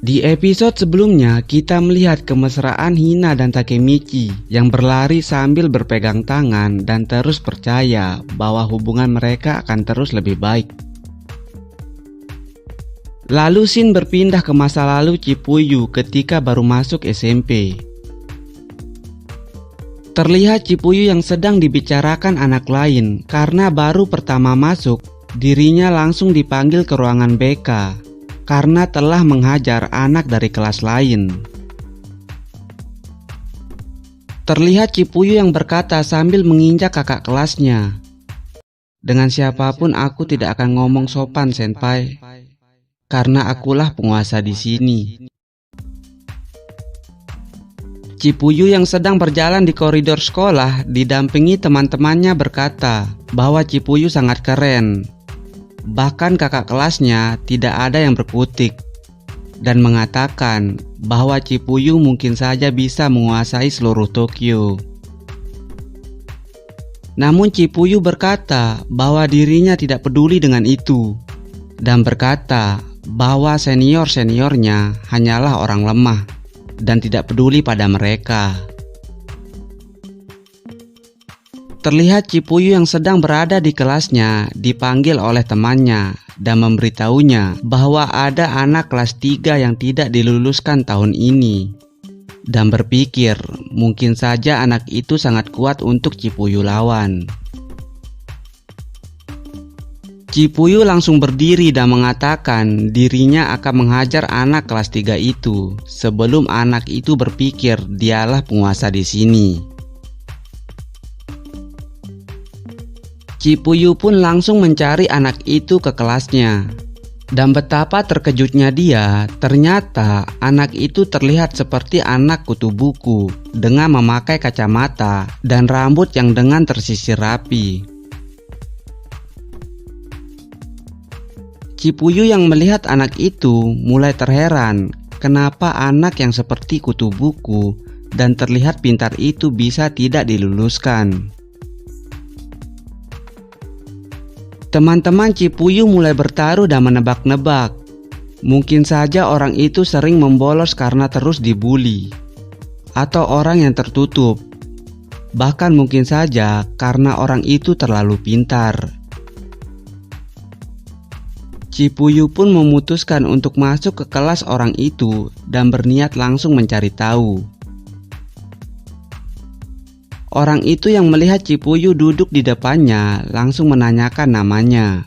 Di episode sebelumnya, kita melihat kemesraan Hina dan Takemichi yang berlari sambil berpegang tangan dan terus percaya bahwa hubungan mereka akan terus lebih baik. Lalu scene berpindah ke masa lalu Chipuyu ketika baru masuk SMP. Terlihat Chipuyu yang sedang dibicarakan anak lain karena baru pertama masuk, dirinya langsung dipanggil ke ruangan BK. Karena telah menghajar anak dari kelas lain. Terlihat Chipuyu yang berkata sambil menginjak kakak kelasnya, "Dengan siapapun aku tidak akan ngomong sopan, senpai, karena akulah penguasa di sini." Chipuyu yang sedang berjalan di koridor sekolah didampingi teman-temannya berkata bahwa Chipuyu sangat keren. Bahkan kakak kelasnya tidak ada yang berkutik dan mengatakan bahwa Chipuyu mungkin saja bisa menguasai seluruh Tokyo. Namun Chipuyu berkata bahwa dirinya tidak peduli dengan itu dan berkata bahwa senior-seniornya hanyalah orang lemah dan tidak peduli pada mereka. Terlihat Chipuyu yang sedang berada di kelasnya dipanggil oleh temannya dan memberitahunya bahwa ada anak kelas 3 yang tidak diluluskan tahun ini. Dan berpikir mungkin saja anak itu sangat kuat untuk Chipuyu lawan. Chipuyu langsung berdiri dan mengatakan dirinya akan menghajar anak kelas 3 itu sebelum anak itu berpikir dialah penguasa di sini. Chipuyu pun langsung mencari anak itu ke kelasnya. Dan betapa terkejutnya dia, ternyata anak itu terlihat seperti anak kutu buku dengan memakai kacamata dan rambut yang dengan tersisir rapi. Chipuyu yang melihat anak itu mulai terheran kenapa anak yang seperti kutu buku dan terlihat pintar itu bisa tidak diluluskan. Teman-teman Chipuyu mulai bertaruh dan menebak-nebak. Mungkin saja orang itu sering membolos karena terus dibully, atau orang yang tertutup. Bahkan mungkin saja karena orang itu terlalu pintar. Chipuyu pun memutuskan untuk masuk ke kelas orang itu dan berniat langsung mencari tahu. Orang itu yang melihat Chipuyu duduk di depannya langsung menanyakan namanya.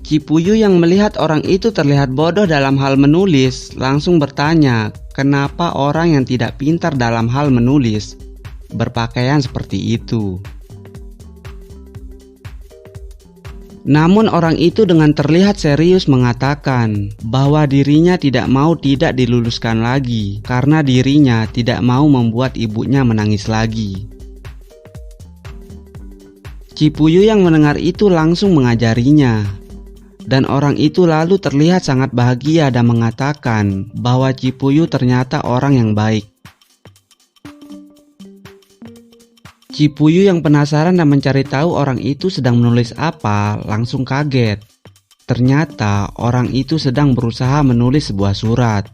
Chipuyu yang melihat orang itu terlihat bodoh dalam hal menulis langsung bertanya kenapa orang yang tidak pintar dalam hal menulis berpakaian seperti itu. Namun orang itu dengan terlihat serius mengatakan bahwa dirinya tidak mau tidak diluluskan lagi karena dirinya tidak mau membuat ibunya menangis lagi. Chipuyu yang mendengar itu langsung mengajarinya. Dan orang itu lalu terlihat sangat bahagia dan mengatakan bahwa Chipuyu ternyata orang yang baik. Chipuyu yang penasaran dan mencari tahu orang itu sedang menulis apa, langsung kaget. Ternyata orang itu sedang berusaha menulis sebuah surat.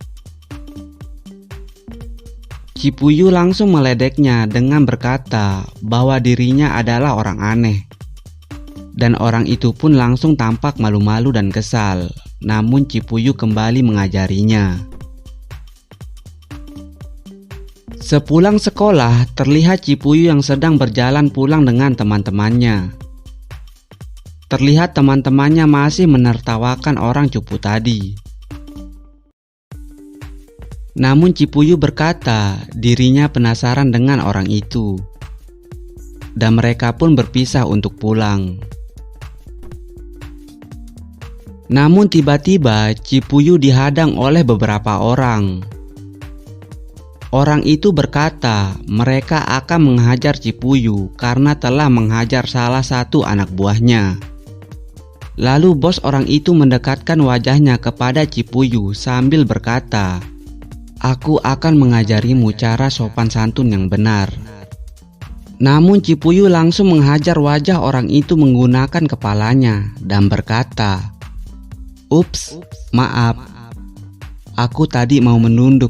Chipuyu langsung meledeknya dengan berkata bahwa dirinya adalah orang aneh. Dan orang itu pun langsung tampak malu-malu dan kesal. Namun Chipuyu kembali mengajarinya. Sepulang sekolah, terlihat Chipuyu yang sedang berjalan pulang dengan teman-temannya. Terlihat teman-temannya masih menertawakan orang cupu tadi. Namun Chipuyu berkata dirinya penasaran dengan orang itu. Dan mereka pun berpisah untuk pulang. Namun tiba-tiba Chipuyu dihadang oleh beberapa orang. Orang itu berkata mereka akan menghajar Chipuyu karena telah menghajar salah satu anak buahnya. Lalu bos orang itu mendekatkan wajahnya kepada Chipuyu sambil berkata, "Aku akan mengajarimu cara sopan santun yang benar." Namun Chipuyu langsung menghajar wajah orang itu menggunakan kepalanya dan berkata, Ups, maaf. Aku tadi mau menunduk,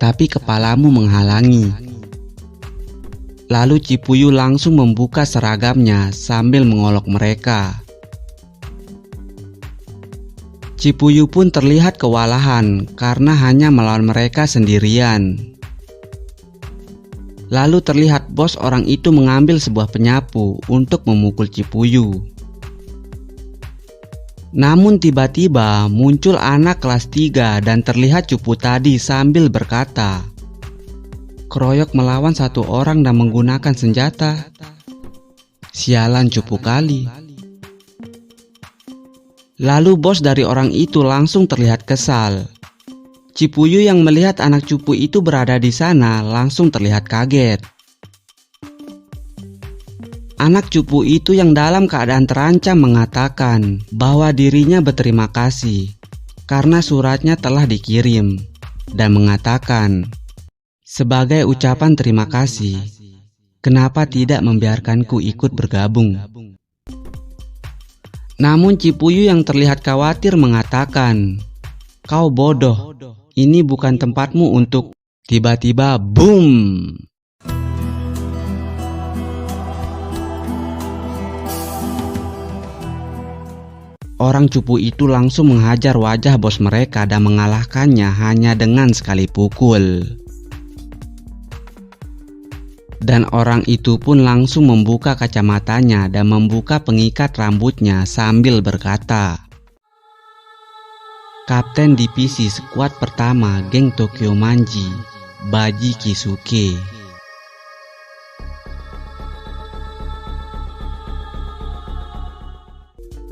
tapi kepalamu menghalangi. Lalu Cipuyu langsung membuka seragamnya sambil mengolok mereka. Cipuyu pun terlihat kewalahan karena hanya melawan mereka sendirian. Lalu terlihat bos orang itu mengambil sebuah penyapu untuk memukul Cipuyu. Namun tiba-tiba muncul anak kelas 3 dan terlihat cupu tadi sambil berkata, "Keroyok melawan satu orang dan menggunakan senjata. Sialan cupu kali." Lalu bos dari orang itu langsung terlihat kesal. Cipuyu yang melihat anak cupu itu berada di sana langsung terlihat kaget. Anak cupu itu yang dalam keadaan terancam mengatakan bahwa dirinya berterima kasih karena suratnya telah dikirim dan mengatakan, "Sebagai ucapan terima kasih, kenapa tidak membiarkanku ikut bergabung?" Namun Cipuyu yang terlihat khawatir mengatakan, "Kau bodoh, ini bukan tempatmu untuk..." Tiba-tiba boom! Orang cupu itu langsung menghajar wajah bos mereka dan mengalahkannya hanya dengan sekali pukul. Dan orang itu pun langsung membuka kacamatanya dan membuka pengikat rambutnya sambil berkata, "Kapten divisi skuad pertama geng Tokyo Manji, Baji Kisuke."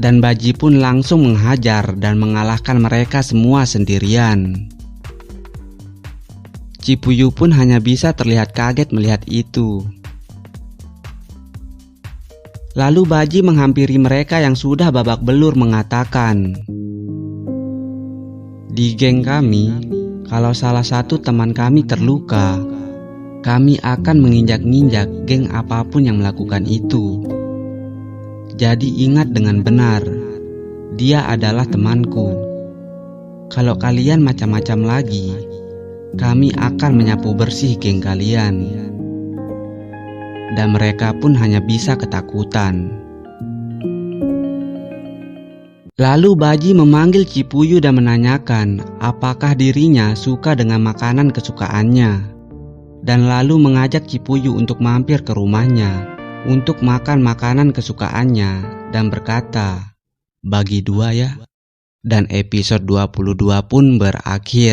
Dan Baji pun langsung menghajar dan mengalahkan mereka semua sendirian. Cipuyu pun hanya bisa terlihat kaget melihat itu. Lalu Baji menghampiri mereka yang sudah babak belur mengatakan, "Di geng kami, kalau salah satu teman kami terluka, kami akan menginjak-injak geng apapun yang melakukan itu. Jadi ingat dengan benar, dia adalah temanku. Kalau kalian macam-macam lagi, kami akan menyapu bersih geng kalian." Dan mereka pun hanya bisa ketakutan. Lalu Baji memanggil Cipuyu dan menanyakan apakah dirinya suka dengan makanan kesukaannya. Dan lalu mengajak Cipuyu untuk mampir ke rumahnya untuk makan makanan kesukaannya dan berkata, "Bagi 2 ya." Dan episode 22 pun berakhir.